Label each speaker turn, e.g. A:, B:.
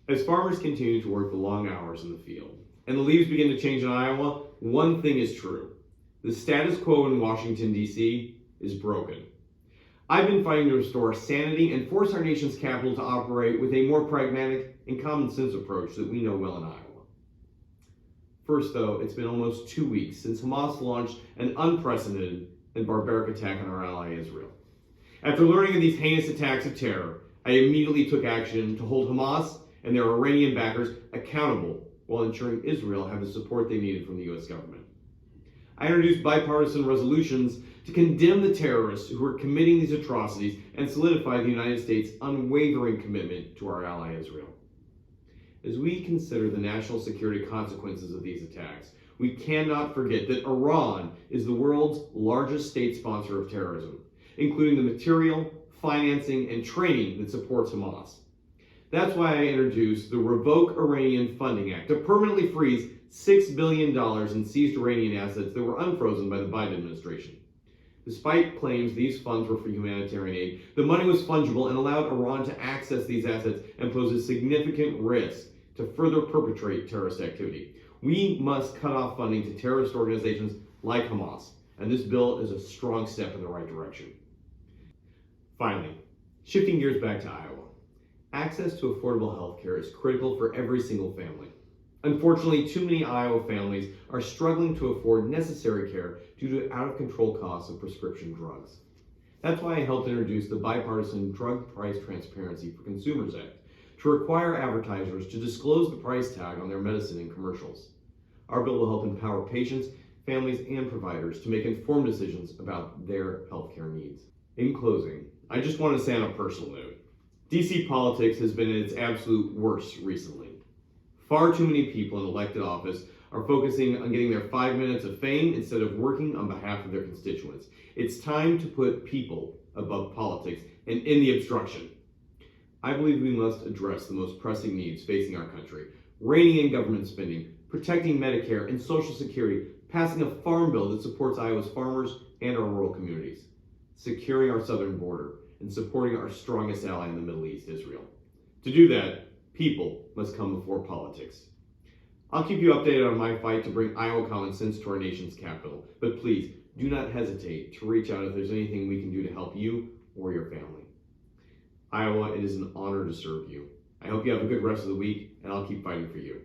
A: As farmers continue to work the long hours in the field and the leaves begin to change in Iowa, one thing is true. The status quo in Washington, D.C. is broken. I've been fighting to restore sanity and force our nation's capital to operate with a more pragmatic and common sense approach that we know well in Iowa. First, though, it's been almost 2 weeks since Hamas launched an unprecedented and barbaric attack on our ally Israel. After learning of these heinous attacks of terror, I immediately took action to hold Hamas and their Iranian backers accountable while ensuring Israel had the support they needed from the U.S. government. I introduced bipartisan resolutions to condemn the terrorists who are committing these atrocities and solidify the United States' unwavering commitment to our ally Israel. As we consider the national security consequences of these attacks, we cannot forget that Iran is the world's largest state sponsor of terrorism, including the material, financing, and training that supports Hamas. That's why I introduced the Revoke Iranian Funding Act to permanently freeze $6 billion in seized Iranian assets that were unfrozen by the Biden administration. Despite claims these funds were for humanitarian aid, the money was fungible and allowed Iran to access these assets and pose a significant risk to further perpetrate terrorist activity. We must cut off funding to terrorist organizations like Hamas, and this bill is a strong step in the right direction. Finally, shifting gears back to Iowa. Access to affordable health care is critical for every single family. Unfortunately, too many Iowa families are struggling to afford necessary care due to out-of-control costs of prescription drugs. That's why I helped introduce the bipartisan Drug Price Transparency for Consumers Act to require advertisers to disclose the price tag on their medicine in commercials. Our bill will help empower patients, families, and providers to make informed decisions about their healthcare needs. In closing, I just want to say on a personal note, DC politics has been at its absolute worst recently. Far too many people in elected office are focusing on getting their 5 minutes of fame instead of working on behalf of their constituents. It's time to put people above politics and end the obstruction. I believe we must address the most pressing needs facing our country: reining in government spending, protecting Medicare and Social Security, passing a farm bill that supports Iowa's farmers and our rural communities, securing our southern border, and supporting our strongest ally in the Middle East, Israel. To do that, people must come before politics. I'll keep you updated on my fight to bring Iowa common sense to our nation's capital, but please do not hesitate to reach out if there's anything we can do to help you or your family. Iowa, it is an honor to serve you. I hope you have a good rest of the week, and I'll keep fighting for you.